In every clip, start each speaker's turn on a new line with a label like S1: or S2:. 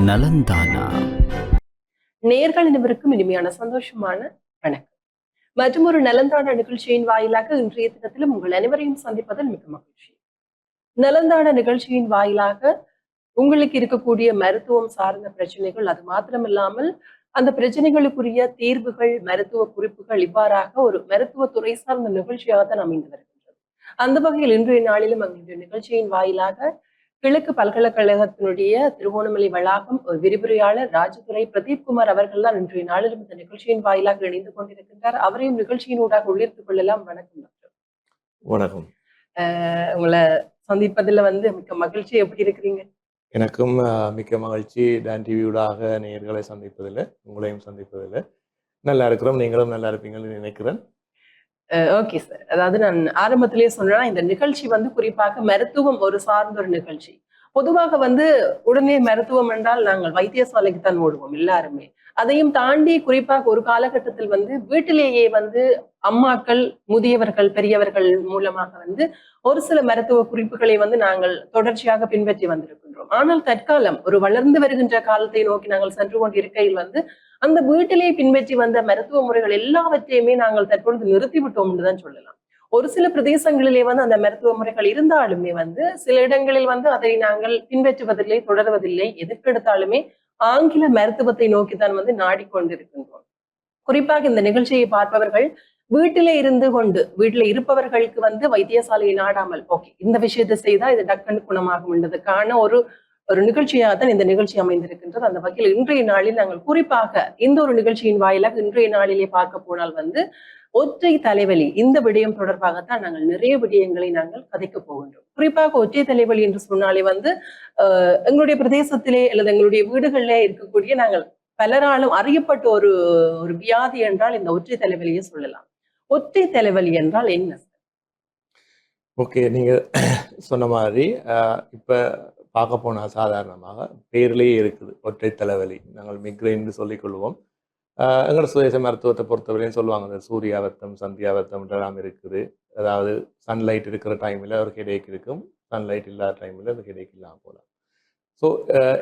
S1: நலந்தானா.
S2: நேயர்கள் அனைவருக்கும் இனிமையான சந்தோஷமான வணக்கம். மற்றும் ஒரு நலந்தான நிகழ்ச்சியின் வாயிலாக இன்றைய தினத்திலும் உங்கள் அனைவரையும் சந்திப்பதில் மிக மகிழ்ச்சி. நலந்தான நிகழ்ச்சியின் வாயிலாக உங்களுக்கு இருக்கக்கூடிய மருத்துவம் சார்ந்த பிரச்சனைகள், அது மாத்திரமில்லாமல் அந்த பிரச்சனைகளுக்குரிய தீர்வுகள், மருத்துவ குறிப்புகள், இவ்வாறாக ஒரு மருத்துவத்துறை சார்ந்த நிகழ்ச்சியாகத்தான் அமைந்து வருகின்றது. அந்த வகையில் இன்றைய நாளிலும் எங்களுடைய நிகழ்ச்சியின் வாயிலாக கிழக்கு பல்கலைக்கழகத்தினுடைய திருகோணமலை வளாகம் ஒரு விரிவுரையாளர் ராஜதுரை பிரதீப்குமார் அவர்கள் தான் இன்றைய நாளிலும் இந்த நிகழ்ச்சியின் வாயிலாக இணைந்து கொண்டிருக்கின்றார். அவரையும் நிகழ்ச்சியினூடாக உள்ளிருத்துக் கொள்ளலாம். வணக்கம் டாக்டர்.
S3: வணக்கம்.
S2: உங்களை சந்திப்பதில் மிக்க மகிழ்ச்சி. எப்படி இருக்கிறீங்க?
S3: எனக்கும் மிக்க மகிழ்ச்சி. டான் டிவியூடாக நேயர்களை சந்திப்பதில், உங்களையும் சந்திப்பதில் நல்லா இருக்கிறோம். நீங்களும் நல்லா இருப்பீங்கன்னு நினைக்கிறேன்.
S2: Okay sir. அதாவது நான் ஆரம்பத்திலேயே சொன்னா இந்த நிகழ்ச்சி குறிப்பாக மருத்துவம் ஒரு சார்ந்த ஒரு நிகழ்ச்சி. பொதுவாக உடனே மருத்துவம் என்றால் நாங்கள் வைத்தியசாலைக்கு தான் ஓடுவோம் எல்லாருமே. அதையும் தாண்டி குறிப்பாக ஒரு காலகட்டத்தில் வீட்டிலேயே அம்மாக்கள், முதியவர்கள், பெரியவர்கள் மூலமாக ஒரு சில மருத்துவ குறிப்புகளை நாங்கள் தொடர்ச்சியாக பின்பற்றி வந்திருக்கின்றோம். ஆனால் தற்காலம் ஒரு வளர்ந்து வருகின்ற காலத்தை நோக்கி நாங்கள் சென்று கொண்டிருக்கையில் அந்த வீட்டிலே பின்பற்றி வந்த மருத்துவ முறைகள் எல்லாவற்றையுமே நாங்கள் தற்பொழுது நிறுத்திவிட்டோம் என்றுதான் சொல்லலாம். ஒரு சில பிரதேசங்களிலே அந்த மருத்துவ முறைகள் இருந்தாலுமே சில இடங்களில் அதை நாங்கள் பின்பற்றுவதில்லை, தொடர்வதில்லை. எதற்கெடுத்தாலுமே ஆங்கில மருத்துவத்தை நோக்கித்தான் நாடிக்கொண்டிருக்கின்றோம். குறிப்பாக இந்த நிகழ்ச்சியை பார்ப்பவர்கள் வீட்டிலே இருந்து கொண்டு, வீட்டில இருப்பவர்களுக்கு வைத்தியசாலையை நாடாமல், ஓகே இந்த விஷயத்தை செய்தா இது டக்குன்னு குணமாகும் என்றதுக்கான ஒரு நிகழ்ச்சியாகத்தான் இந்த நிகழ்ச்சி அமைந்திருக்கின்றது. அந்த வகையில் இன்றைய நாளில் நாங்கள் குறிப்பாக இந்த ஒரு நிகழ்ச்சியின் வாயிலாக இன்றைய நாளிலே பார்க்க போனால் ஒற்றை தலைவலி, இந்த விடயம் தொடர்பாகத்தான் நாங்கள் நிறைய விடயங்களை நாங்கள் கதைக்க போகின்றோம். குறிப்பாக ஒற்றை தலைவலி என்று சொன்னாலே எங்களுடைய பிரதேசத்திலே அல்லது எங்களுடைய வீடுகளிலே இருக்கக்கூடிய நாங்கள் பலராலும் அறியப்பட்ட ஒரு வியாதி என்றால் இந்த ஒற்றை தலைவலியை சொல்லலாம். ஒற்றை தலைவலி என்றால் என்ன?
S3: ஓகே, நீங்க சொன்ன மாதிரி இப்ப பார்க்க போனால் சாதாரணமாக பேர்லேயே இருக்குது ஒற்றை தலைவலி. நாங்கள் மிக்ரைன்னு சொல்லிக் கொள்வோம். எங்களோட சுதேச மருத்துவத்தை பொறுத்தவரையும் சொல்லுவாங்க, அந்த சூர்யாவர்த்தம், சந்தியாவர்த்தம் எல்லாம் இருக்குது. அதாவது சன்லைட் இருக்கிற டைமில் ஒரு ஹெடேக் இருக்கும், சன்லைட் இல்லாத டைமில் அந்த ஹெடேக் இல்லாமல் போகலாம். ஸோ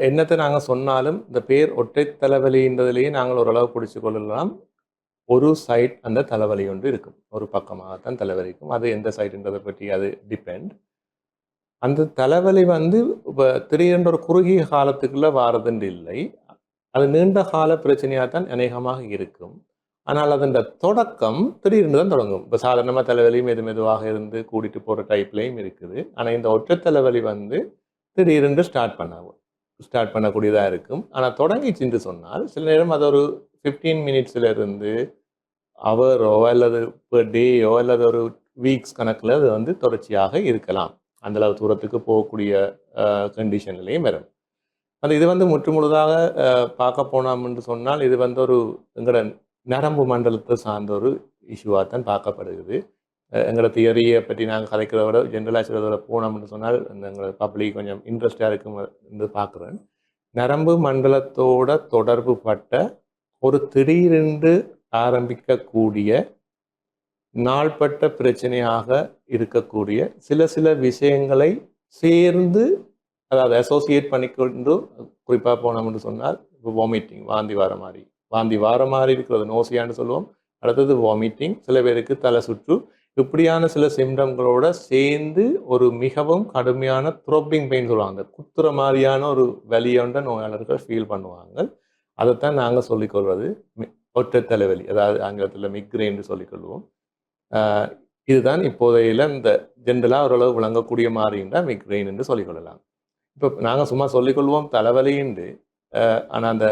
S3: என்னத்தை நாங்கள் சொன்னாலும் இந்த பேர் ஒற்றை தலைவலின்றதுலேயே நாங்கள் ஓரளவு பிடிச்சி கொள்ளலாம். ஒரு சைட் அந்த தலைவலி ஒன்று இருக்கும், ஒரு பக்கமாகத்தான் தலைவலி இருக்கும். அது எந்த சைடுன்றதை பற்றி அது டிபெண்ட். அந்த தலைவலி இப்போ திடீரென்ற ஒரு குறுகிய காலத்துக்குள்ள வாரதுன்னு இல்லை, அது நீண்ட கால பிரச்சனையாக தான் அநேகமாக இருக்கும். ஆனால் அதன் தொடக்கம் திடீர்னு தான் தொடங்கும். இப்போ சாதாரணமாக தலைவலி மெதுவாக இருந்து கூட்டிட்டு போகிற டைப்லையும் இருக்குது. ஆனால் இந்த ஒற்றை தலைவலி திடீரென்று ஸ்டார்ட் பண்ணக்கூடியதாக இருக்கும். ஆனால் தொடங்கிச்சுன்னு சொன்னால் சில நேரம் அது ஒரு 15 மினிட்ஸ்ல இருந்து அவரோ அல்லது டேயோ அல்லது ஒரு வீக்ஸ் கணக்கில் அது தொடர்ச்சியாக இருக்கலாம். அந்தளவு தூரத்துக்கு போகக்கூடிய கண்டிஷன்லையும் வரும். அது இது முற்றுமுழுதாக பார்க்க போனோம்னு சொன்னால் இது ஒரு எங்களோட நரம்பு மண்டலத்தை சார்ந்த ஒரு இஷ்யூவாக தான் பார்க்கப்படுகிறது. எங்களோட தியரியை பற்றி நாங்கள் கதைக்கிறத விட ஜென்ரலாக சிலதோட போனோம்னு சொன்னால் எங்களோட பப்ளிக் கொஞ்சம் இன்ட்ரெஸ்டாக இருக்கும் என்று பார்க்குறேன். நரம்பு மண்டலத்தோட தொடர்பு பட்ட ஒரு திடீரென்று ஆரம்பிக்கக்கூடிய நாள்பட்ட பிரச்சனையாக இருக்கக்கூடிய சில விஷயங்களை சேர்ந்து, அதாவது அசோசியேட் பண்ணிக்கொண்டு குறிப்பாக போனோம்னு சொன்னால் இப்போ வாமிட்டிங், வாந்தி வார மாதிரி இருக்கிறது நோசியான்னு சொல்லுவோம். அடுத்தது வாமிட்டிங், சில பேருக்கு தலை சுற்று, இப்படியான சில சிம்டம்களோட சேர்ந்து ஒரு மிகவும் கடுமையான த்ரோப்பிங் பெயின் சொல்லுவாங்க, அந்த குத்துற மாதிரியான ஒரு வலியோண்ட நோயாளர்கள் ஃபீல் பண்ணுவாங்க. அதைத்தான் நாங்கள் சொல்லிக்கொள்வது ஒற்றை தலைவலி, அதாவது ஆங்கிலத்தில் மிக்ரேன்னு சொல்லிக்கொள்வோம். இதுதான் இப்போதையில இந்த ஜென்ரலாக ஓரளவு விளங்கக்கூடிய மாதிரின்றா மிக்ரெயின் என்று சொல்லிக்கொள்ளலாம். இப்போ நாங்கள் சும்மா சொல்லிக்கொள்வோம் தலைவலின்னு. ஆனால் அந்த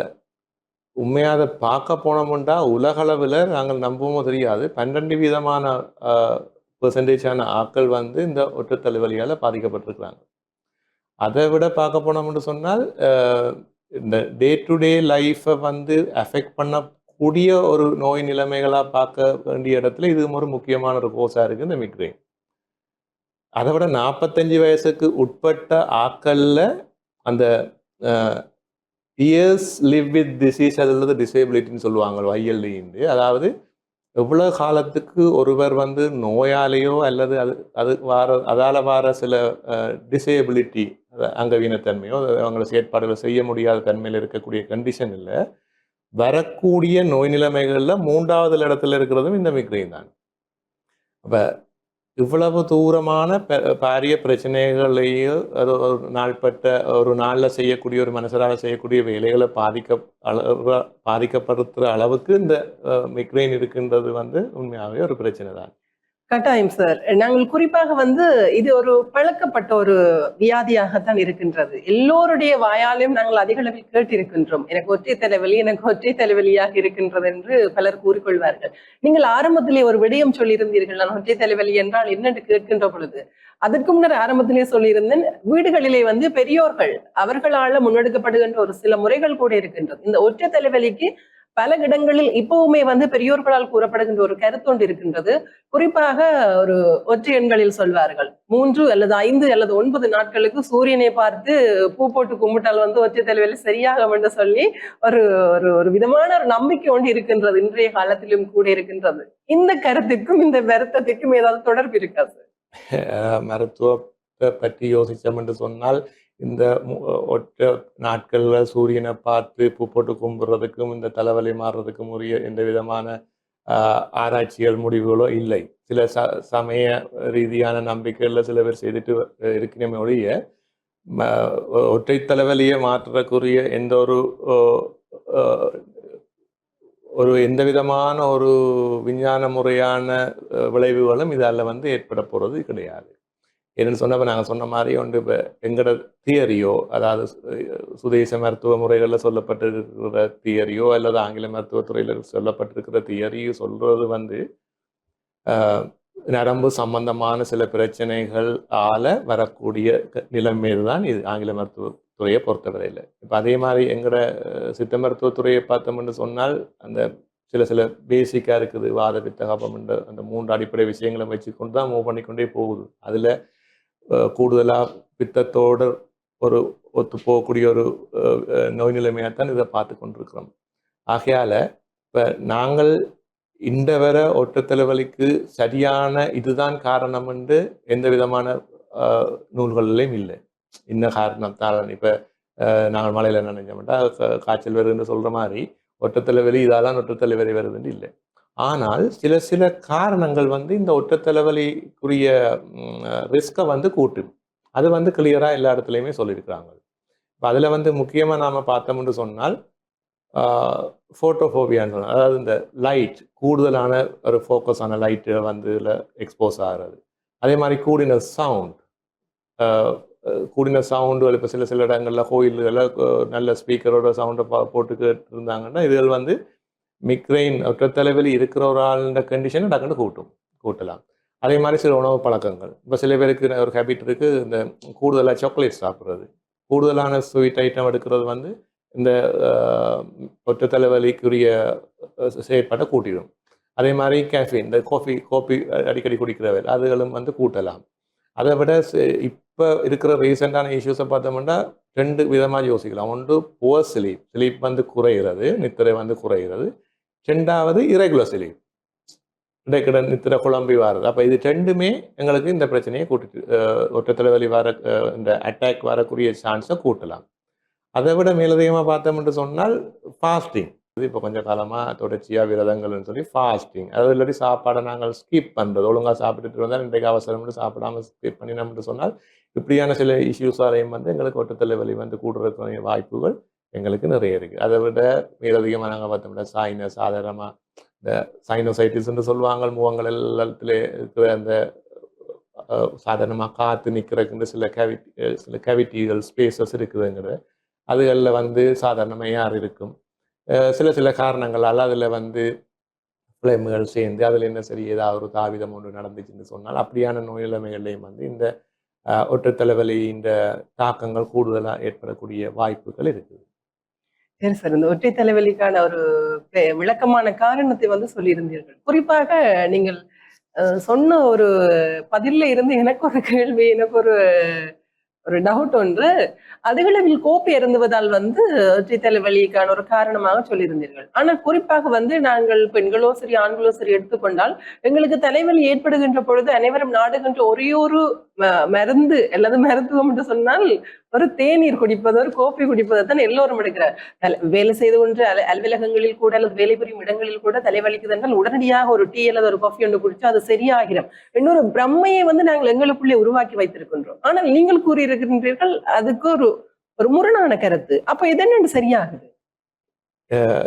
S3: உண்மையாக அதை பார்க்க போனோம்னா உலகளவில் நாங்கள் நம்பவும் தெரியாது 12% பெர்சன்டேஜான ஆட்கள் இந்த ஒற்றை தலைவலியால் பாதிக்கப்பட்டிருக்கிறாங்க. அதை விட பார்க்க போனோம்னு சொன்னால் இந்த டே டு டே லைஃப்பை அஃபெக்ட் பண்ணக்கூடிய ஒரு நோய் நிலைமைகளாக பார்க்க வேண்டிய இடத்துல இது ஒரு முக்கியமான ஒரு கோர்ஸாக இருக்குது இந்த மிக்ரைன். அதை விட 45 வயசுக்கு உட்பட்ட ஆட்களில் அந்த இயர்ஸ் லிவ் வித் டிசீஸ் அல்லது டிசேபிலிட்டின்னு சொல்லுவாங்க, YLD. அதாவது எவ்வளவு காலத்துக்கு ஒருவர் வந்து நோயாலேயோ அல்லது அதால வார சில டிசேபிலிட்டி, அங்கவீனத்தன்மையோ, அவங்கள செயற்பாடுகள் செய்ய முடியாத தன்மையில் இருக்கக்கூடிய கண்டிஷன் இல்லை, வரக்கூடிய நோய் நிலைமைகள்ல 3வது இடத்துல இருக்கிறதும் இந்த மிக்ரைன் தான். அப்ப இவ்வளவு தூரமான பாரிய பிரச்சனைகளையோ ஒரு நாள்பட்ட ஒரு நாளில் செய்யக்கூடிய ஒரு மனுஷரால் செய்யக்கூடிய வேலைகளை பாதிக்கப்படுத்துகிற அளவுக்கு இந்த மிக்ரைன் இருக்கின்றது வந்து உண்மையாகவே ஒரு பிரச்சனை தான்.
S2: கட்டாயம் சார். நாங்கள் குறிப்பாக வந்து இது ஒரு பழக்கப்பட்ட ஒரு வியாதியாகத்தான் இருக்கின்றது. எல்லோருடைய வாயாலும் நாங்கள் அதிக அளவில் கேட்டிருக்கின்றோம். எனக்கு ஒற்றை தலைவலி, எனக்கு ஒற்றை தலைவலியாக இருக்கின்றது என்று பலர் கூறிக்கொள்வார்கள். நீங்கள் ஆரம்பத்திலே ஒரு விடயம் சொல்லியிருந்தீர்கள், நான் ஒற்றை தலைவலி என்றால் என்னென்று கேட்கின்ற பொழுது. அதற்கு முன்னர் ஆரம்பத்திலே சொல்லியிருந்தேன், வீடுகளிலே வந்து பெரியோர்கள் அவர்களால் முன்னெடுக்கப்படுகின்ற ஒரு சில முறைகள் கூட இருக்கின்றது. இந்த ஒற்றை தலைவலிக்கு பல இடங்களில் இப்பவுமே வந்து பெரியோர்களால் கூறப்படுகின்ற ஒரு கருத்தொன்று இருக்கின்றது. குறிப்பாக ஒரு ஒற்றை எண்களில் சொல்வார்கள், 3 அல்லது 5 அல்லது 9 நாட்களுக்கு சூரியனை பார்த்து பூ போட்டு கும்பிட்டால் வந்து ஒற்றை தலைவலி சரியாகும் என்று சொல்லி ஒரு ஒரு விதமான ஒரு நம்பிக்கை ஒன்று இருக்கின்றது, இன்றைய காலத்திலும் கூட இருக்கின்றது. இந்த கருத்துக்கும் இந்த வருத்தத்துக்கும் ஏதாவது தொடர்பு இருக்கா சார்?
S3: மருத்துவத்தை பற்றி யோசிச்சோம் என்று சொன்னால், இந்த ஒற்றை நாட்கள்ல சூரியனை பார்த்து பூ போட்டு கும்பிடுறதுக்கும் இந்த தலைவலி மாறுறதுக்கும் உரிய எந்த விதமான ஆராய்ச்சிகள் முடிவுகளோ இல்லை. சில சமய ரீதியான நம்பிக்கைகள்ல சில பேர் செய்துட்டு இருக்கணுமே ஒழிய, ஒற்றை தலைவலியை மாற்றக்கூடிய எந்த ஒரு எந்த விதமான ஒரு விஞ்ஞான முறையான விளைவுகளும் இதால வந்து ஏற்பட போறது கிடையாது. என்னன்னு சொன்னப்ப நாங்கள் சொன்ன மாதிரி ஒன்று இப்போ எங்களோட தியரியோ, அதாவது சுதேச மருத்துவ முறைகளில் சொல்லப்பட்டிருக்கிற தியரியோ அல்லது ஆங்கில மருத்துவத்துறையில் சொல்லப்பட்டிருக்கிற தியரியோ சொல்றது வந்து நரம்பு சம்பந்தமான சில பிரச்சனைகள் வரக்கூடிய நிலைமையில் தான் இது ஆங்கில மருத்துவத்துறையை பொறுத்தவரையில். இப்போ அதே மாதிரி எங்களோட சித்த மருத்துவத்துறையை பார்த்தோம்னு சொன்னால் அந்த சில பேசிக்காக இருக்குது, வாத பித்த கபம் அந்த 3 அடிப்படை விஷயங்களை வச்சுக்கொண்டு தான் மூவ் பண்ணிக்கொண்டே போகுது. அதில் கூடுதலாக பித்தத்தோடு ஒரு ஒத்து போகக்கூடிய ஒரு நோய் நிலைமையாகத்தான் இதை பார்த்து கொண்டிருக்கிறோம். ஆகையால் இப்போ நாங்கள் இந்த வர ஒற்றை தலைவலிக்கு சரியான இதுதான் காரணம் என்று எந்த விதமான நூல்களிலையும் இல்லை. இந்த காரணத்தால் இப்போ நாங்கள் மழையில் நினைஞ்சோம்ட்டா காய்ச்சல் வருதுன்னு சொல்கிற மாதிரி ஒற்றை தலைவலி இதாலாம் ஒற்றை தலைவலி வருதுன்னு இல்லை. ஆனால் சில காரணங்கள் வந்து இந்த ஒற்றை தலைவலிக்குரிய ரிஸ்கை வந்து கூட்டும். அது வந்து கிளியராக எல்லா இடத்துலையுமே சொல்லியிருக்கிறாங்க. இப்போ அதில் வந்து முக்கியமாக நாம் பார்த்தோம்னு சொன்னால் ஃபோட்டோஃபோபியான்னு சொன்னால், அதாவது இந்த லைட் கூடுதலான ஒரு ஃபோக்கஸான லைட்டு வந்து இதில் எக்ஸ்போஸ் ஆகிறது. அதே மாதிரி கூடின சவுண்டு இப்போ சில இடங்களில் கோயில்களில் நல்ல ஸ்பீக்கரோட சவுண்டை போட்டுக்கிட்டு இருந்தாங்கன்னா இதுகள் வந்து மிக்ரைன் ஒற்றை தலைவலி இருக்கிற ஒரு ஆளுன்ற கண்டிஷனை டக்குன்னு கூட்டலாம். அதே மாதிரி சில உணவு பழக்கங்கள், இப்போ சில பேருக்கு ஒரு ஹேபிட் இருக்குது, இந்த கூடுதலாக சாக்லேட் சாப்பிட்றது, கூடுதலான ஸ்வீட் ஐட்டம் எடுக்கிறது வந்து இந்த ஒற்றை தலைவலிக்குரிய செயற்பாட்டை கூட்டிடும். அதே மாதிரி கேஃபீன், இந்த காஃபி அடிக்கடி குடிக்கிறவர்கள் அதுகளும் வந்து கூட்டலாம். அதை விட இப்போ இருக்கிற ரீசெண்டான இஷ்யூஸை பார்த்தோம்னா 2 விதமாக யோசிக்கலாம். ஒன்று புவர் ஸ்லீப் வந்து குறைகிறது, நித்திரை வந்து குறைகிறது. 2வது இரகுலர் ஸ்லீப், இடைக்கிட நித்திரை குழம்பி வாருது. அப்போ இது 2மே எங்களுக்கு இந்த பிரச்சனையை கூட்டிட்டு ஒற்றை தலைவலி இந்த அட்டாக் வரக்கூடிய சான்ஸை கூட்டலாம். அதை விட மேலதிகமாக பார்த்தோம்னு சொன்னால் ஃபாஸ்டிங், இப்போ கொஞ்சம் காலமாக தொடர்ச்சியாக விரதங்கள்னு சொல்லி ஃபாஸ்டிங், அதாவது இல்லாட்டி சாப்பாடை நாங்கள் ஸ்கிப் பண்ணுறது, ஒழுங்காக சாப்பிட்டுட்டு வந்தால் இன்றைக்கு அவசரம்னு சாப்பிடாமல் ஸ்கிப் பண்ணினோம்னு சொன்னால் இப்படியான சில இஷ்யூஸாலையும் வந்து எங்களுக்கு ஒற்றை தலைவலி வந்து கூடுறதுக்குரிய வாய்ப்புகள் எங்களுக்கு நிறைய இருக்குது. அதை விட மேலதிகமாக நாங்கள் பார்த்தோம்னா சைனஸ், சாதாரணமாக இந்த சைனோசைட்டிஸ்ன்னு சொல்லுவாங்க, முகங்கள் எல்லாத்துல இருக்கிற அந்த சாதாரணமாக காற்று நிற்கிறதுக்குன்னு சில கேவிட்டிகள் ஸ்பேசஸ் இருக்குதுங்கிறது, அதுகளில் வந்து சாதாரணமாக யார் இருக்கும். சில காரணங்களால் அதில் வந்து ஃப்ளேம்கள் சேர்ந்து அதில் என்ன சரி ஏதாவது ஒரு தாவிதம் ஒன்று நடந்துச்சுன்னு சொன்னால் அப்படியான நோய் நிலைமைகள்லையும் வந்து இந்த ஒற்றை தலைவலி இந்த தாக்கங்கள் கூடுதலாக ஏற்படக்கூடிய வாய்ப்புகள் இருக்குது.
S2: சரி சார், இந்த ஒற்றை தலைவலிக்கான ஒரு விளக்கமான காரணத்தை வந்து சொல்லியிருந்தீர்கள். குறிப்பாக நீங்கள் சொன்ன ஒரு பதில்ல இருந்து எனக்கு ஒரு கேள்வி, எனக்கு ஒரு ஒரு டவுட் ஒன்று. அதிகளவில் கோப்பை அருந்துவதால் வந்து ஒற்றை தலைவலிக்கான ஒரு காரணமாக சொல்லியிருந்தீர்கள். ஆனால் குறிப்பாக வந்து நாங்கள் பெண்களோ சரி ஆண்களோ சரி எடுத்துக்கொண்டால் எங்களுக்கு தலைவலி ஏற்படுகின்ற பொழுது அனைவரும் நாடுகின்ற ஒரே ஒரு மருந்து அல்லது மருத்துவம் என்று சொன்னால் ஒரு தேநீர் குடிப்பது, ஒரு கோப்பை குடிப்பதை தான் எல்லோரும் எடுக்கிறார். வேலை செய்து கொண்டு அலுவலகங்களில் கூட அல்லது வேலை புரியும் இடங்களில் கூட தலைவலிக்குது என்றால் உடனடியாக ஒரு டீ அல்லது ஒரு காஃபி ஒன்று குடிச்சா அது சரியாகிடும். இன்னொரு பிரம்மையை வந்து நாங்கள் எங்களுக்குள்ளே உருவாக்கி வைத்திருக்கின்றோம். ஆனால் நீங்கள் கூறியிருக்கின்றீர்கள் அதுக்கு ஒரு ஒரு முரணான கருத்து. அப்ப இது என்னன்னு சரியாகுது?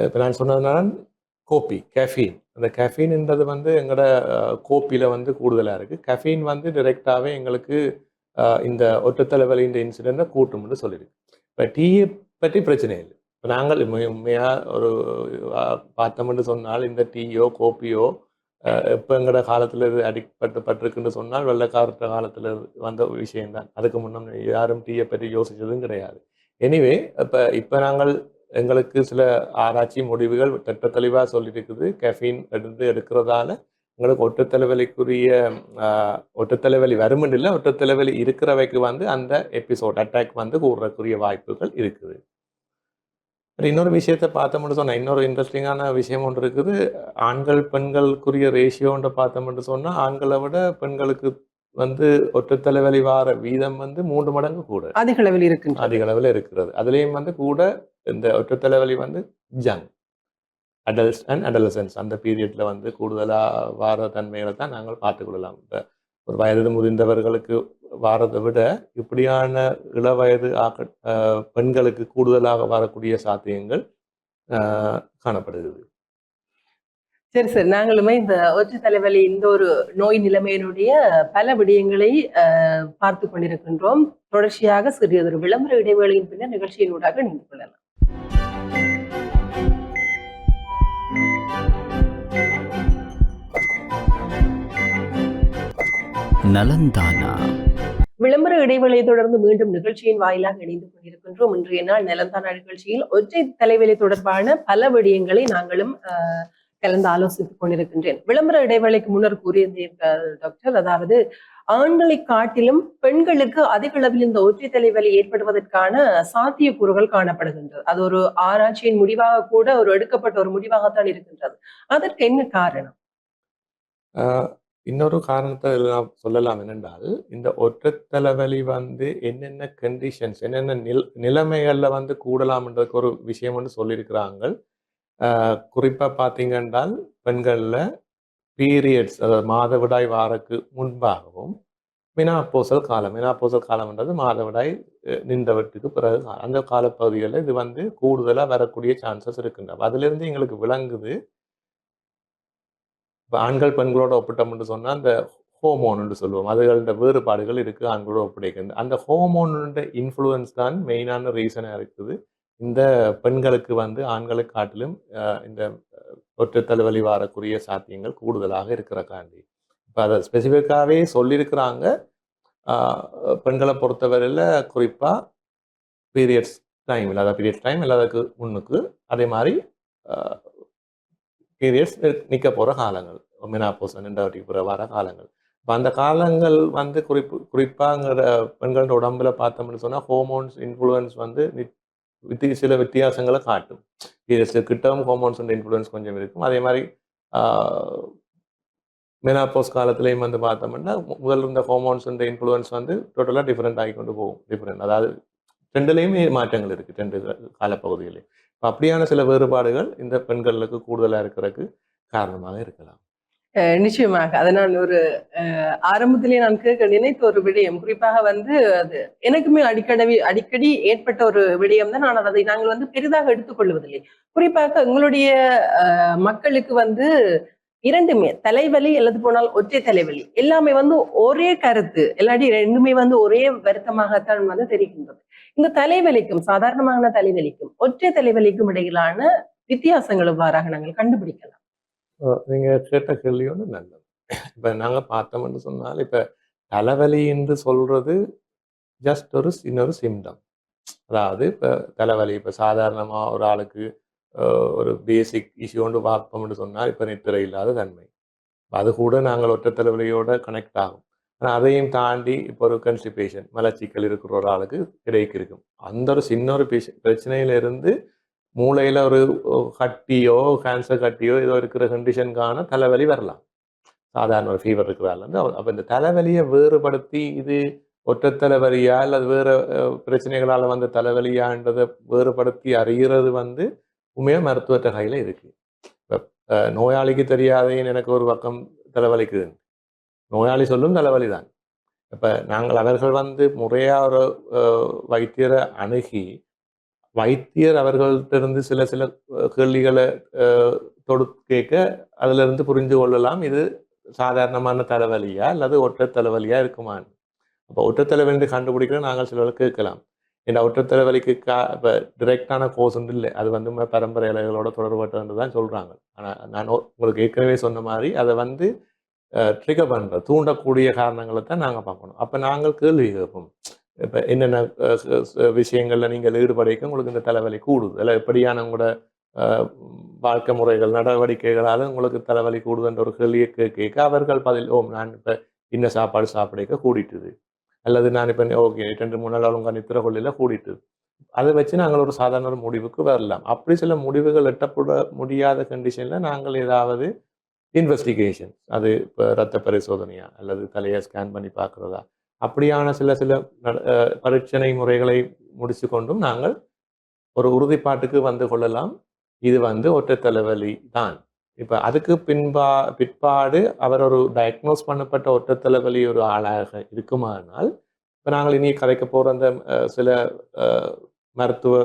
S3: இப்போ நான் சொன்னதுனால கோப்பி கேஃபீன், அந்த கேஃபீன்ன்றது வந்து எங்களோட கோப்பியில் வந்து கூடுதலாக இருக்குது. கேஃபீன் வந்து டிரெக்டாகவே எங்களுக்கு இந்த ஒற்றைத்தலைவலின்ற இன்சிடெண்ட்டை கூட்டும்னு சொல்லியிருக்கு. இப்போ டீயை பற்றி பிரச்சனை இல்லை. இப்போ நாங்கள் உண்மையாக ஒரு பார்த்தோம்னு சொன்னால் இந்த டீயோ கோப்பியோ இப்போ எங்களோட காலத்தில் இது அடிப்பட்டுருக்குன்னு சொன்னால் வெள்ளைக்காரற்ற காலத்தில் வந்த விஷயம்தான். அதுக்கு முன்னே யாரும் டீயை பற்றி யோசித்ததும் கிடையாது. எனிவே இப்போ நாங்கள் எங்களுக்கு சில ஆராய்ச்சி முடிவுகள் திட்ட தெளிவாக சொல்லியிருக்குது. கெஃபீன் எடுக்கிறதால எங்களுக்கு ஒற்றைத்தலைவலி வருமென்று இல்லை, ஒற்றைத்தலைவலி இருக்கிறவைக்கு வந்து அந்த எபிசோட் அட்டாக் வந்து கூடுறக்குரிய வாய்ப்புகள் இருக்குது. இன்னொரு விஷயத்தை பார்த்தோம்னு சொன்னால் இன்னொரு இன்ட்ரெஸ்டிங்கான விஷயம் ஒன்று இருக்குது. ஆண்கள் பெண்களுக்குரிய ரேஷியோன்ற பார்த்தோம்னு சொன்னால் ஆண்களை விட பெண்களுக்கு வந்து ஒற்றைத்தலைவலி வார வீதம் வந்து 3 மடங்கு கூட அதிக அளவில் இருக்கிறது. அதுலேயும் வந்து கூட இந்த ஒற்றைத்தலைவலி வந்து ஜங் அடல்ட்ஸ் அண்ட் அடலசன்ஸ் அந்த பீரியட்ல வந்து கூடுதலாக வார தன்மைகளை தான் நாங்கள் பார்த்துக்கொள்ளலாம். இப்போ ஒரு வயது முதிர்ந்தவர்களுக்கு வாரதை விட இப்படியான இளவயது பெண்களுக்கு கூடுதலாக வரக்கூடிய சாத்தியங்கள் காணப்படுகிறது.
S2: சரி சார், நாங்களுமே இந்த ஒற்றை தலைவலி இந்த ஒரு நோய் நிலைமையினுடைய பல விடயங்களை பார்த்து கொண்டிருக்கின்றோம். தொடர்ச்சியாக சிறியதொரு விளம்பர இடைவேளையின் பின்னர் நிகழ்ச்சியினூடாக இணைந்து கொள்ளலாம்.
S1: நலந்தானா
S2: விளம்பர இடைவெளியை தொடர்ந்து மீண்டும் நிகழ்ச்சியின் வாயிலாக இணைந்து கொண்டிருக்கின்றோம். இன்றைய நாள் நலந்தானா நிகழ்ச்சியில் ஒற்றை தலைவலி தொடர்பான பல விடயங்களை நாங்களும் கலந்து ஆலோசித்துக் கொண்டிருக்கின்றேன். விளம்பர இடைவேளைக்கு முன்னர் கூறியிருந்தீர்கள் டாக்டர், அதாவது ஆண்களை காட்டிலும் பெண்களுக்கு அதிக அளவில் இந்த ஒற்றை தலைவலி ஏற்படுவதற்கான சாத்தியக்கூறுகள் காணப்படுகின்றது. அது ஒரு ஆராய்ச்சியின் முடிவாக கூட ஒரு எடுக்கப்பட்ட ஒரு முடிவாகத்தான் இருக்கின்றது. அதற்கு என்ன காரணம்?
S3: இன்னொரு காரணத்தை நான் சொல்லலாம் என்னென்றால், இந்த ஒற்றை தலைவலி வந்து என்னென்ன கண்டிஷன்ஸ் என்னென்ன நிலைமைகள்ல வந்து கூடலாம்ன்றதுக்கு ஒரு விஷயம் வந்து சொல்லியிருக்கிறாங்க. குறிப்பாக பார்த்தீங்கன்றால் பெண்களில் பீரியட்ஸ், அதாவது மாதவிடாய் வாரக்கு முன்பாகவும் மெனாபோசல் காலம்ன்றது மாதவிடாய் நின்றவற்றுக்கு பிறகு அந்த காலப்பகுதிகளில் இது வந்து கூடுதலாக வரக்கூடிய சான்சஸ் இருக்குங்க. அதிலிருந்து எங்களுக்கு விளங்குது. இப்போ ஆண்கள் பெண்களோட ஒப்பிட்டோம்னு சொன்னால் அந்த ஹோமோன்னு சொல்லுவோம், அதுகளோட வேறுபாடுகள் இருக்குது ஆண்களோட ஒப்படைக்கிறது. அந்த ஹோமோனோட இன்ஃப்ளூயன்ஸ் தான் மெயினான ரீசனாக இருக்குது இந்த பெண்களுக்கு வந்து ஆண்களுக்கு காட்டிலும் இந்த ஒற்றை தலைவலி வரக்கூடிய சாத்தியங்கள் கூடுதலாக இருக்கிறக்காண்டி. இப்போ அதை ஸ்பெசிஃபிக்காகவே சொல்லியிருக்கிறாங்க. பெண்களை பொறுத்தவரையில் குறிப்பாக பீரியட்ஸ் டைம் இல்லாததுக்கு முன்னுக்கு, அதே மாதிரி பீரியட்ஸ் நிற்க போகிற காலங்கள், மெனாபோஸ் நின்றவற்றுக்கு பிற வர காலங்கள். இப்போ அந்த காலங்கள் வந்து குறிப்பாங்கிற பெண்களோட உடம்புல பார்த்தோம்னு சொன்னால் ஹோமோன்ஸ் இன்ஃப்ளூயன்ஸ் வந்து சில வித்தியாசங்களை காட்டும். கிட்டவும் ஹோமோன்ஸ் இன்ஃப்ளூயன்ஸ் கொஞ்சம் இருக்கும். அதே மாதிரி மெனாபோஸ் காலத்திலையும் வந்து பார்த்தோம்னா முதல் இருந்த ஹோமோன்ஸ் இன்ஃப்ளூயன்ஸ் வந்து டோட்டலாக டிஃப்ரெண்ட் ஆகி கொண்டு போகும். அதாவது ரெண்டுலேயுமே மாற்றங்கள் இருக்குது, 2 காலப்பகுதிகளையும். இப்போ அப்படியான சில வேறுபாடுகள் இந்த பெண்களுக்கு கூடுதலாக இருக்கிறதுக்கு காரணமாக இருக்கலாம்.
S2: நிச்சயமாக. அதை நான் ஒரு ஆரம்பத்திலே நான் கேட்க நினைத்த ஒரு விடயம், குறிப்பாக வந்து அது எனக்குமே அடிக்கடி ஏற்பட்ட ஒரு விடயம் தான். ஆனால் அதை நாங்கள் வந்து பெரிதாக எடுத்துக்கொள்வதில்லை. குறிப்பாக எங்களுடைய மக்களுக்கு வந்து இரண்டுமே தலைவலி அல்லது போனால் ஒற்றை தலைவலி எல்லாமே வந்து ஒரே கருத்து, இல்லாட்டி ரெண்டுமே வந்து ஒரே வருத்தமாகத்தான் வந்து தெரிகின்றது. இந்த தலைவலிக்கும், சாதாரணமான தலைவலிக்கும் ஒற்றை தலைவலிக்கும் இடையிலான வித்தியாசங்கள் எவ்வாறாக நாங்கள் கண்டுபிடிக்கலாம்?
S3: நீங்கள் கேட்ட கேள்வி ஒன்று நல்லது. இப்போ நாங்கள் பார்த்தோம்னு சொன்னால், இப்போ தலைவலி என்று சொல்றது ஜஸ்ட் ஒரு இன்னொரு சிம்டம். அதாவது இப்போ தலைவலி, இப்போ சாதாரணமாக ஒரு ஆளுக்கு ஒரு பேசிக் இஷ்யூ ஒன்று பார்ப்போம்னு சொன்னால், இப்போ நித்திரை இல்லாத தன்மை, அது கூட நாங்கள் ஒற்றை தலைவலியோட கனெக்ட் ஆகும். ஆனால் அதையும் தாண்டி இப்போ ஒரு கன்ஸ்டிபேஷன் மலச்சிக்கல் இருக்கிற ஒரு ஆளுக்கு கிடைக்கு இருக்கும். அந்த ஒரு சின்ன ஒரு பிரச்சனையிலிருந்து மூளையில் ஒரு கட்டியோ கேன்சர் கட்டியோ ஏதோ இருக்கிற கண்டிஷனுக்கான தலைவலி வரலாம். சாதாரண ஒரு ஃபீவர் இருக்கிறாலேருந்து அப்போ இந்த தலைவலியை வேறுபடுத்தி இது ஒற்றை தலைவலியா அல்லது வேறு பிரச்சனைகளால் வந்த தலைவலியான்றதை வேறுபடுத்தி அறிகிறது வந்து உண்மையாக மருத்துவற்ற கையில் இருக்குது. இப்போ நோயாளிக்கு தெரியாதேன்னு எனக்கு ஒரு பக்கம் தலைவலிக்குது, நோயாளி சொல்லும் தலைவலி தான். இப்போ நாங்கள் அவர்கள் வந்து முறையாக ஒரு வைத்தியரை அணுகி வைத்தியர் அவர்கள்ட்டிருந்து சில சில கேள்விகளை தொடுத்து கேட்க அதிலிருந்து புரிந்து கொள்ளலாம் இது சாதாரணமான தலைவலியா அல்லது ஒற்றை தலைவலியா இருக்குமான்னு. அப்போ ஒற்றை தலைவலி கண்டுபிடிக்கிற நாங்கள் சிலர் கேட்கலாம். ஏன்னா ஒற்றை தலைவலிக்கு இப்போ டிரெக்டான கோர்ஸ் ஒன்று இல்லை, அது வந்து பரம்பரை இலைகளோட தொடர்பட்டதுன்னு தான் சொல்கிறாங்க. ஆனால் நான் உங்களுக்கு ஏற்கனவே சொன்ன மாதிரி அதை வந்து ட்ரிகர் பண்ணுற தூண்டக்கூடிய காரணங்களை தான் நாங்கள் பார்க்கணும். அப்போ நாங்கள் கேள்வி கேட்போம், இப்போ என்னென்ன விஷயங்களில் நீங்கள் ஈடுபடைக்க உங்களுக்கு இந்த தலைவலி கூடுது, இல்லை எப்படியான உங்களோட வாழ்க்கை முறைகள் நடவடிக்கைகளால் உங்களுக்கு தலைவலி கூடுதுன்ற ஒரு கேள்வியை கேட்க அவர்கள் பதில் நான் இப்போ இன்ன சாப்பாடு சாப்பிடைக்க கூடிட்டுது, அல்லது நான் இப்போ ஓகே 2-3 நாள் உங்கள் நித்திர கொள்ளையில் கூடிட்டுது. அதை வச்சு நாங்கள் ஒரு சாதாரண ஒரு முடிவுக்கு வரலாம். அப்படி சில முடிவுகள் எட்டப்பட முடியாத கண்டிஷனில் நாங்கள் ஏதாவது இன்வெஸ்டிகேஷன், அது இப்போ இரத்த பரிசோதனையா அல்லது தலையை ஸ்கேன் பண்ணி பார்க்குறதா, அப்படியான சில சில பரீட்சணை முறைகளை முடிச்சு கொண்டும் நாங்கள் ஒரு உறுதிப்பாட்டுக்கு வந்து கொள்ளலாம் இது வந்து ஒற்றை தலைவலி தான். இப்போ அதுக்கு பிற்பாடு அவர் ஒரு டயக்னோஸ் பண்ணப்பட்ட ஒற்றை தலைவலி ஒரு ஆளாக இருக்குமானால் இப்போ நாங்கள் இனி கதைக்க போகிற அந்த சில மருத்துவ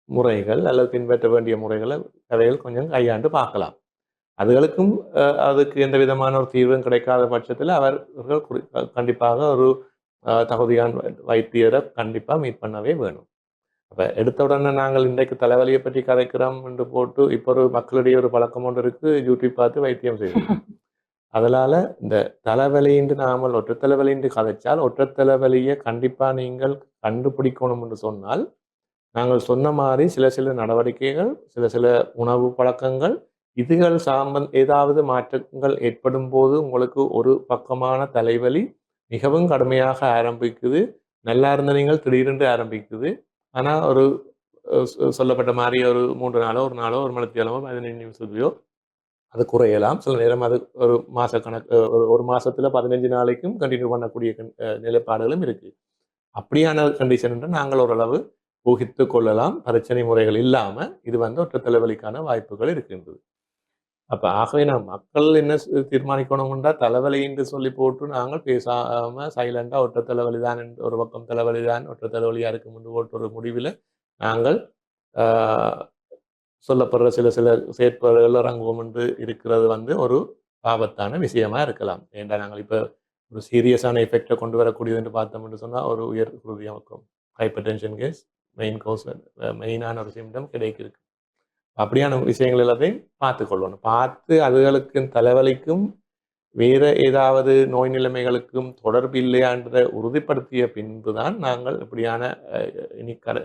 S3: முறைகள் அல்லது பின்பற்ற வேண்டிய முறைகளை கதைகள் கொஞ்சம் கையாண்டு பார்க்கலாம். அதுகளுக்கும் அதுக்கு எந்த விதமான ஒரு தீர்வும் கிடைக்காத பட்சத்தில் அவர்கள் கண்டிப்பாக ஒரு தகுதியான வைத்தியரை கண்டிப்பாக மீட் பண்ணவே வேணும். அப்போ எடுத்த உடனே நாங்கள் இன்றைக்கு தலைவலியை பற்றி கதைக்கிறோம் என்று போட்டு இப்போ ஒரு மக்களிடையே ஒரு பழக்கம் ஒன்று இருக்குது, யூடியூப் பார்த்து வைத்தியம் செய்யணும். அதனால் இந்த தலைவலின்று நாமல் ஒற்றை தலைவலின்று கதைச்சால் ஒற்றை தலைவலியை கண்டிப்பாக நீங்கள் கண்டுபிடிக்கணும் என்று சொன்னால் நாங்கள் சொன்ன மாதிரி சில சில நடவடிக்கைகள், சில சில உணவு பழக்கங்கள், இதுகள் ஏதாவது மாற்றங்கள் ஏற்படும் போது உங்களுக்கு ஒரு பக்கமான தலைவலி மிகவும் கடுமையாக ஆரம்பிக்குது, நல்லா இருந்த நீங்கள் திடீரென்று ஆரம்பிக்குது. ஆனால் ஒரு சொல்லப்பட்ட மாதிரி ஒரு 3 நாளோ ஒரு நாளோ ஒரு மணித்தியாலமோ 15 நிமிஷத்துலையோ அது குறையலாம். சில நேரம் அது ஒரு மாதக்கணக்கு ஒரு மாதத்தில் 15 நாளைக்கும் கண்டினியூ பண்ணக்கூடிய நிலைப்பாடுகளும் இருக்குது. அப்படியான கண்டிஷன் நாங்கள் ஓரளவு ஊகித்து கொள்ளலாம். பிரச்சனை முறைகள் இல்லாமல் இது வந்து ஒற்றை தலைவலிக்கான வாய்ப்புகள் இருக்கின்றது. அப்போ ஆகவே மக்கள் என்ன தீர்மானிக்கணும்ன்றா தலைவலி என்று சொல்லி போட்டு நாங்கள் பேசாமல் சைலண்டாக ஒற்றை தலைவலி தான் ஒரு பக்கம் தலைவலி தான் ஒற்றை தலைவலியாக இருக்கும் என்று போட்டு ஒரு முடிவில் நாங்கள் சொல்லப்படுற சில சில செயற்பாடுகள் இறங்குவோம் என்று இருக்கிறது வந்து ஒரு ஆபத்தான விஷயமா இருக்கலாம். ஏன்டா நாங்கள் இப்போ ஒரு சீரியஸான எஃபெக்டை கொண்டு வரக்கூடியது என்று பார்த்தோம் என்று சொன்னால் ஒரு உயர் ஹிருதயம் ஹைப்பர் டென்ஷன் கேஸ் மெயினான ஒரு சிம்டம் கிடைக்கிருக்கு. அப்படியான விஷயங்கள் எல்லாத்தையும் பார்த்து கொள்ளணும். பார்த்து அதுகளுக்கு தலைவலிக்கும் வேறு ஏதாவது நோய் நிலைமைகளுக்கும் தொடர்பு இல்லையான்றதை உறுதிப்படுத்திய பின்பு தான் நாங்கள் இப்படியான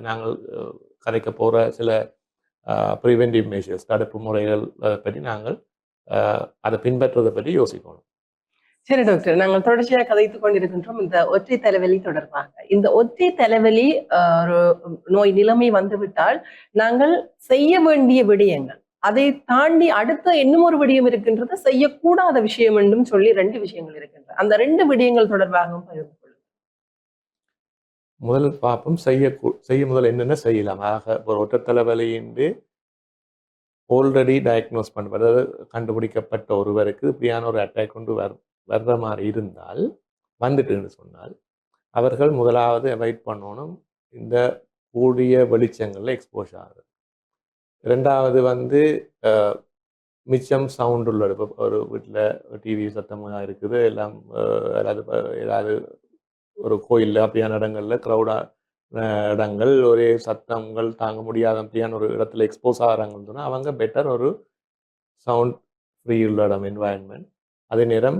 S3: நாங்கள் கதைக்க போகிற சில ப்ரிவென்டிவ் மெஷர்ஸ் தடுப்பு முறைகள் பற்றி நாங்கள் அதை பின்பற்றுவதை பற்றி யோசிக்கணும்.
S2: சரி டாக்டர், நாங்கள் தொடர்ச்சியாக கதைத்துக் கொண்டிருக்கின்றோம் இந்த ஒற்றை தலைவலி தொடர்பாக. இந்த ஒற்றை தலைவலி ஒரு நோய் நிலைமை வந்துவிட்டால் நாங்கள் செய்ய வேண்டிய விடயங்கள், அதை தாண்டி அடுத்த இன்னும் ஒரு விடயம் இருக்கின்றது, செய்யக்கூடாத விஷயம் என்றும் சொல்லி 2 விஷயங்கள் இருக்கின்றன. அந்த 2 விடயங்கள் தொடர்பாகவும் பகிர்ந்து கொள்ளுங்கள்.
S3: முதல் பார்ப்போம் செய்ய முதல் என்னென்ன செய்யலாம். ஆக ஒரு ஒற்றை தலைவலியின்றி ஆல்ரெடி டயக்னோஸ் பண்ண கண்டுபிடிக்கப்பட்ட ஒருவருக்கு இப்படியான ஒரு அட்டாக் கொண்டு வர்ற மாதிரி இருந்தால் வந்துட்டுன்னு சொன்னால் அவர்கள் முதலாவது அவாய்ட் பண்ணணும் இந்த கூடிய வெளிச்சங்களில் எக்ஸ்போஸ் ஆகுது. 2வது வந்து மிச்சம் சவுண்ட் உள்ள ஒரு வீட்டில் டிவி சத்தமாக இருக்குது, எல்லாம் ஏதாவது ஒரு கோயிலில் அப்படியான இடங்களில் க்ரௌடாக இடங்கள் ஒரே சத்தங்கள் தாங்க முடியாத அப்படியான ஒரு இடத்துல எக்ஸ்போஸ் ஆகிறாங்கன்னு சொன்னால் அவங்க பெட்டர் ஒரு சவுண்ட் ஃப்ரீ உள்ள இடம் என்வாயன்மெண்ட், அதே நேரம்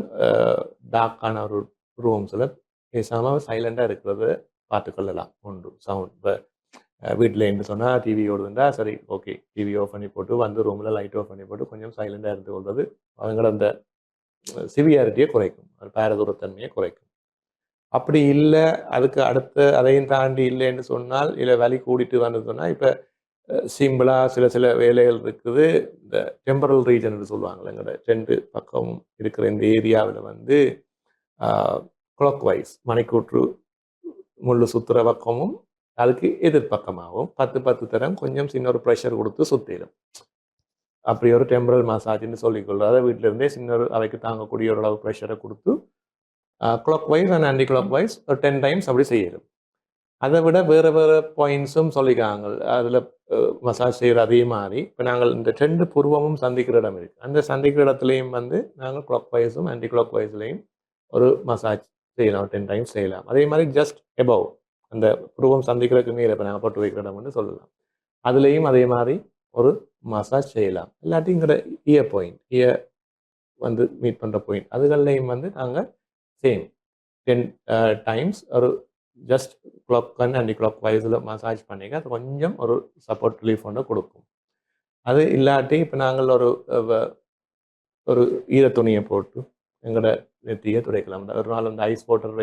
S3: டார்க்கான ஒரு ரூம்ஸில் பேசாமல் சைலண்டாக இருக்கிறத பார்த்துக்கொள்ளலாம். ஒன்று சவுண்ட் இப்போ வீட்டில் என்று சொன்னால் டிவி ஓடுதுண்டா சரி ஓகே டிவி ஆஃப் பண்ணி போட்டு வந்து ரூமில் லைட் ஆஃப் பண்ணி போட்டு கொஞ்சம் சைலண்டாக இருந்து கொள்வது அவங்களோட அந்த சிவியாரிட்டியை குறைக்கும், பாரதூரத்தன்மையை குறைக்கும். அப்படி இல்லை, அதுக்கு அடுத்து அதையும் தாண்டி இல்லைன்னு சொன்னால், இல்லை வலி கூடிட்டு வந்து சொன்னால், இப்போ சிம்பிளாக சில வேலைகள் இருக்குது. இந்த டெம்பரல் ரீஜன் சொல்லுவாங்கள்ல, எங்களோட 2 பக்கம் இருக்கிற இந்த ஏரியாவில் வந்து கிளாக் வைஸ் மணிக்கூற்று முள்ளு சுற்றுற பக்கமும் அதுக்கு எதிர்பக்கமாகவும் 10 தரம் கொஞ்சம் சின்ன ஒரு ப்ரெஷர் கொடுத்து சுற்றிடும். அப்படி ஒரு டெம்பரல் மசாஜ்னு சொல்லிக்கொள்ளும். அதை வீட்டில இருந்தே சின்ன ஒரு அவைக்கு தாங்கக்கூடிய ஒரு அளவு ப்ரெஷரை கொடுத்து clockwise and anti clockwise ஒரு 10 டைம்ஸ் அப்படி செய்யணும். அதை விட வேறு வேறு பாயிண்ட்ஸும் சொல்லிக்காங்க. அதில் மசாஜ் செய்கிற அதே மாதிரி இப்போ நாங்கள் இந்த 2 புருவமும் சந்திக்கிற இடம் இருக்குது. அந்த சந்திக்கிற இடத்துலையும் வந்து நாங்கள் கிளாக் வைஸும் ஆன்டி கிளாக் வைஸ்லையும் ஒரு மசாஜ் செய்யலாம், 10 டைம்ஸ் செய்யலாம். அதே மாதிரி ஜஸ்ட் எபவ் அந்த புருவம் சந்திக்கிறதுக்கு மேலே இப்போ நாங்கள் போட்டு வைக்கிற இடம்னு சொல்லலாம். அதுலேயும் அதே மாதிரி ஒரு மசாஜ் செய்யலாம். இல்லாட்டி இங்கிற இயர் பாயிண்ட், இயர் வந்து மீட் பண்ணுற பாயிண்ட் அதுகள்லையும் வந்து நாங்கள் சேம் 10 டைம்ஸ் ஒரு just clock and anti clock வைஸில் மசாஜ் பண்ணிக்க அது கொஞ்சம் ஒரு சப்போர்ட் ரிலீஃப் ஒன்று கொடுக்கும். அது இல்லாட்டி இப்போ நாங்கள் ஒரு ஈர துணியை போட்டு எங்களோட நெத்தியை துடைக்கலாம். ஒரு நாள் அந்த ஐஸ் வாட்டர்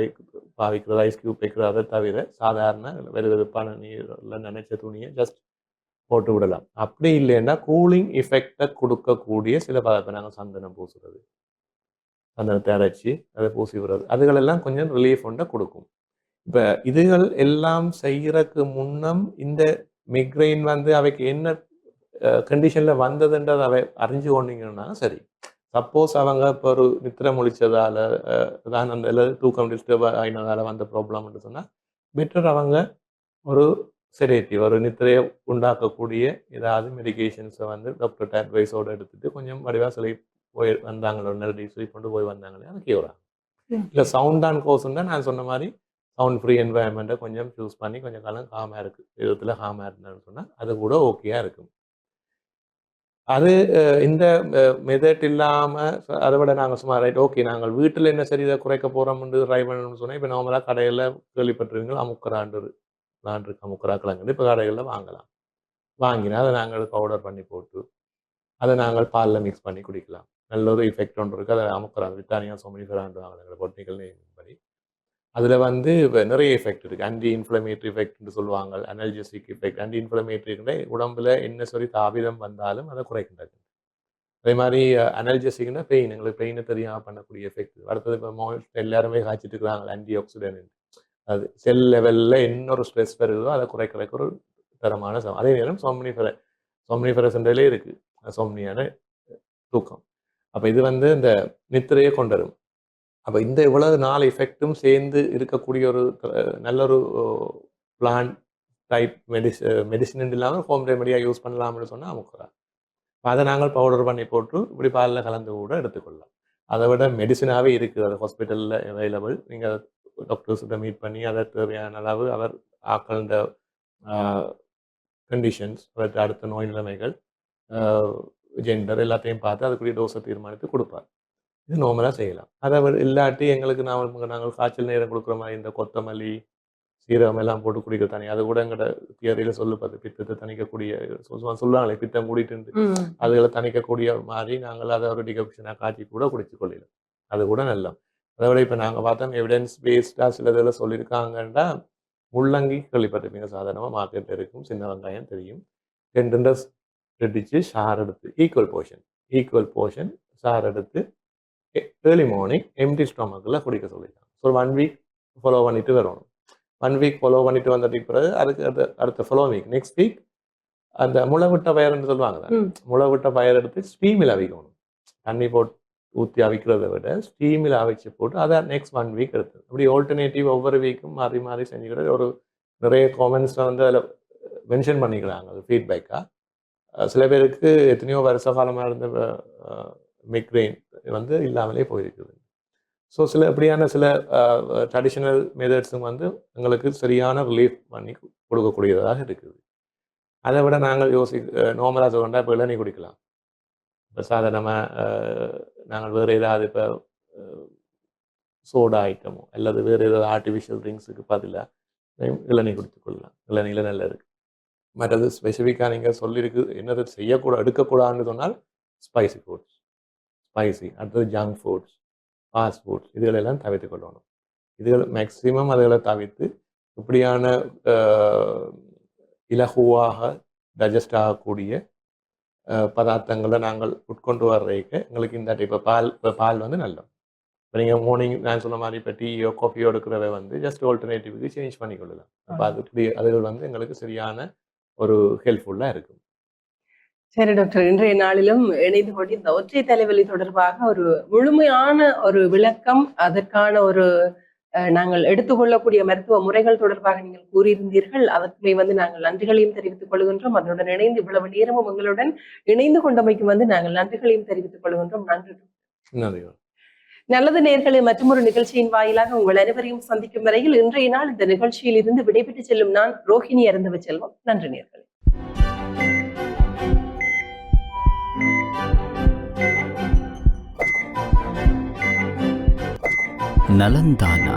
S3: பாவிக்கிறது, ஐஸ் கியூப் வைக்கிறத தவிர சாதாரண வெதுவெதுப்பான நீரில் நினைச்ச துணியை ஜஸ்ட் போட்டு விடலாம். அப்படி இல்லைன்னா கூலிங் எஃபெக்டை கொடுக்கக்கூடிய சில இப்போ நாங்கள் சந்தனம் பூசுறது, சந்தனத்தை அரைச்சி அதை பூசி விடுறது, அதுகளெல்லாம் கொஞ்சம் ரிலீஃப் ஒன்றை கொடுக்கும். இப்போ இதுகள் எல்லாம் செய்கிறதுக்கு முன்னம் இந்த மிக்ரைன் வந்து அவைக்கு என்ன கண்டிஷனில் வந்ததுன்றது அவை அறிஞ்சு கொண்டீங்கன்னா சரி. சப்போஸ் அவங்க இப்போ ஒரு நித்திரை முழிச்சதால தான் அந்த அல்லது தூக்கம் டிஸ்டர்ப் ஆகினதால வந்த ப்ராப்ளம்னு சொன்னால் பெட்டர் அவங்க ஒரு செடேட்டிவ், ஒரு நித்திரையை உண்டாக்கக்கூடிய ஏதாவது மெடிகேஷன்ஸை வந்து டாக்டர்கிட்ட அட்வைஸோடு எடுத்துகிட்டு கொஞ்சம் வடிவாக சொல்லி போய் வந்தாங்களோ, நெருடி சொல்லி கொண்டு போய் வந்தாங்களே அது கியூராங்க. இல்லை சவுண்ட் ஆன் கோர்ஸ்ன்னு தான் நான் சொன்ன மாதிரி சவுண்ட் ஃப்ரீ என்வாயன்மெண்ட்டை கொஞ்சம் சூஸ் பண்ணி கொஞ்சம் காலம் காமாக இருக்குது, விதத்தில் காமாக இருந்தேன்னு சொன்னால் அது கூட ஓகேயாக இருக்கும். அது இந்த மெதட் இல்லாமல் அதை விட நாங்கள் சும்மா ரைட் ஓகே நாங்கள் வீட்டில் என்ன சரி இதை குறைக்க போகிறோம்னு ட்ரை பண்ணணும்னு சொன்னால் இப்போ நார்மலாக கடையில் கேள்விப்பட்டிருக்கீங்க அமுக்கராண்டு இருக்கு, அமுக்கரா கிழங்கு இப்போ கடைகளில் வாங்கலாம். வாங்கினா அதை நாங்கள் பவுடர் பண்ணி போட்டு அதை நாங்கள் பாலில் மிக்ஸ் பண்ணி குடிக்கலாம். நல்ல ஒரு எஃபெக்ட் ஒன்று இருக்குது. அதை அமுக்கரா வித்தானியா சோமனிஃபராண்டு வாங்கலாம் பொட்டிக்கல் படி. அதில் வந்து நிறைய எஃபெக்ட் இருக்குது. ஆன்டி இன்ஃப்ளமேட்டரி எஃபெக்ட்னு சொல்லுவாங்க, அனல்ஜெசிக் எஃபெக்ட். ஆன்டி இன்ஃப்ளமேட்டரிக்குன்னா உடம்புல என்ன சொல்லி தாபிதம் வந்தாலும் அதை குறைக்கின்றது. அதே மாதிரி அனல்ஜெசிக்னா பெயின், எங்களுக்கு பெயினை தெரியாமல் பண்ணக்கூடிய எஃபெக்ட். அடுத்தது இப்போ எல்லாருமே காய்ச்சிட்டு இருக்கிறாங்க ஆன்டி ஆக்சிடென்ட். அது செல் லெவலில் இன்னொரு ஸ்ட்ரெஸ் வருதோ அதை குறைக்கிறதுக்கு ஒரு தரமான அதே நேரம் சோம்னிஃபரஸ்ன்றே இருக்குது, சோம்னியான தூக்கம். அப்போ இது வந்து இந்த நித்திரையை கொண்டு வரும். அப்போ இந்த இவ்வளவு 4 எஃபெக்டும் சேர்ந்து இருக்கக்கூடிய ஒரு நல்ல ஒரு பிளான்ட் டைப் மெடிசின் இல்லாமல் ஹோம் ரெமெடியாக யூஸ் பண்ணலாம்னு சொன்னால் அமுக்குறா. அதை நாங்கள் பவுடர் பண்ணி போட்டு இப்படி பாலில் கலந்து கூட எடுத்துக்கொள்ளலாம். அதை விட மெடிசினாகவே இருக்குது, அது ஹாஸ்பிட்டலில் அவைலபிள். நீங்கள் டாக்டர்ஸ்கிட்ட மீட் பண்ணி அதை தேவையான அளவு அவர் ஆக்கள்ந்த கண்டிஷன்ஸ், அவருக்கு அடுத்த நோய் நிலைமைகள், ஜெண்டர் எல்லாத்தையும் பார்த்து அதுக்குரிய டோஸை தீர்மானித்து கொடுப்பார். இது நார்மலாக செய்யலாம். அதை இல்லாட்டி எங்களுக்கு நாங்கள் காய்ச்சல் நேரம் கொடுக்குற மாதிரி இந்த கொத்தமல்லி சீரகம் எல்லாம் போட்டு குடிக்கிற தண்ணி, அது கூட எங்களோட தியரியில் பார்த்து பித்தத்தை தணிக்கக்கூடிய சொல்லுவாங்களே பித்தம் கூடிட்டு அதுகளை தணிக்கக்கூடிய மாதிரி நாங்கள் அதை ஒரு டிகப்ஷனாக காய்ச்சி கூட குடிச்சு கொள்ளலாம். அது கூட நல்லா. அதை விட இப்போ நாங்கள் பார்த்தோம் எவிடன்ஸ் பேஸ்டாக சில இதில் சொல்லியிருக்காங்கன்னா முள்ளங்கி கேள்விப்பட்டிருப்பீங்க, சாதாரணமாக மார்க்கெட்டில் இருக்கும், சின்ன வெங்காயம் தெரியும், 2 ரெடிச்சு சார் எடுத்து ஈக்குவல் போர்ஷன் சார் எடுத்து ஏர்லி மார்னிங் எம்டி ஸ்டொமக்கில் குடிக்க சொல்லியிருக்காங்க. ஸோ 1 வீக் ஃபாலோ பண்ணிட்டு வரணும். 1 வீக் ஃபாலோ பண்ணிட்டு வந்ததுக்கு பிறகு அதுக்கு அடுத்த ஃபாலோ வீக் நெக்ஸ்ட் வீக் அந்த முளைவிட்ட பயர்ன்னு சொல்லுவாங்க, முளைவிட்ட பயர் எடுத்து ஸ்டீமில் அவிக்கணும். தண்ணி போட்டு ஊற்றி அவிக்கிறத விட ஸ்டீமில் அவிச்சு போட்டு அதை நெக்ஸ்ட் 1 வீக் எடுத்து அப்படி ஆல்டர்னேட்டிவ் ஒவ்வொரு வீக்கும் மாறி மாறி செஞ்சுக்கிறது. ஒரு நிறைய காமெண்ட்ஸில் வந்து அதில் மென்ஷன் பண்ணிக்கிறாங்க அது ஃபீட்பேக்காக. சில பேருக்கு எத்தனையோ வருஷ காலமாக இருந்த மிக்ரைன் வந்து இல்லாமலே போயிருக்குது. ஸோ அப்படியான சில ட்ரெடிஷ்னல் மெத்தட்ஸும் வந்து எங்களுக்கு சரியான ரிலீஃப் பண்ணி கொடுக்கக்கூடியதாக இருக்குது. அதை விட நாங்கள் நார்மலாக சொல்லிட்டா இப்போ இளநீ குடிக்கலாம். இப்போ சாதாரணமாக நாங்கள் வேறு ஏதாவது இப்போ சோடா ஐட்டமோ அல்லது வேறு ஏதாவது ஆர்டிஃபிஷியல் ட்ரிங்க்ஸுக்கு பதிலாக இளநீ குடித்து கொள்ளலாம். இளநீல நல்லா இருக்குது. மற்றது ஸ்பெசிஃபிக்காக நீங்கள் சொல்லியிருக்கு என்னது செய்யக்கூடாது எடுக்கக்கூடாதுன்னு சொன்னால் ஸ்பைசி ஃபுட்ஸ், அடுத்தது ஜங்க் ஃபுட்ஸ், ஃபாஸ்ட் ஃபுட்ஸ் இதுகளெல்லாம் தவிர்த்து கொள்ளணும். இதுகள் மேக்சிமம் அதுகளை தவிர்த்து இப்படியான இலகுவாக டைஜஸ்ட் ஆகக்கூடிய பதார்த்தங்களை நாங்கள் உட்கொண்டு வர்றதுக்கு எங்களுக்கு இந்த இப்போ பால் வந்து நல்லது. இப்போ நீங்கள் மார்னிங் நான் சொன்ன மாதிரி இப்போ டீயோ காஃபியோ எடுக்கிறத வந்து ஜஸ்ட் ஆல்டர்னேட்டிவ்க்கு சேஞ்ச் பண்ணிக்கொள்ளலாம். அப்போ அதுகள் வந்து எங்களுக்கு சரியான ஒரு ஹெல்ப்ஃபுல்லாக இருக்கும்.
S2: சரி டாக்டர், இன்றைய நாளிலும் இணைந்து கொண்டு இந்த ஒற்றை தலைவலி தொடர்பாக ஒரு முழுமையான ஒரு விளக்கம், அதற்கான ஒரு நாங்கள் எடுத்துக்கொள்ளக்கூடிய மருத்துவ முறைகள் தொடர்பாக நீங்கள் கூறியிருந்தீர்கள். அதற்கு வந்து நாங்கள் நன்றிகளையும் தெரிவித்துக் கொள்கின்றோம். அதனுடன் இணைந்து இவ்வளவு நேரமும் உங்களுடன் இணைந்து கொண்டமைக்கு வந்து நாங்கள் நன்றிகளையும் தெரிவித்துக் கொள்கின்றோம். நன்றி.
S3: நன்றி.
S2: நல்லது நேயர்களே, மற்றொரு நிகழ்ச்சியின் வாயிலாக உங்கள் அனைவரையும் சந்திக்கும் வரையில் இன்றைய நாள் இந்த நிகழ்ச்சியில் இருந்து விடைபெற்று செல்லும் நான் ரோஹிணி அருந்தவ செல்வம். நன்றி நேயர்களே.
S1: நலந்தானா.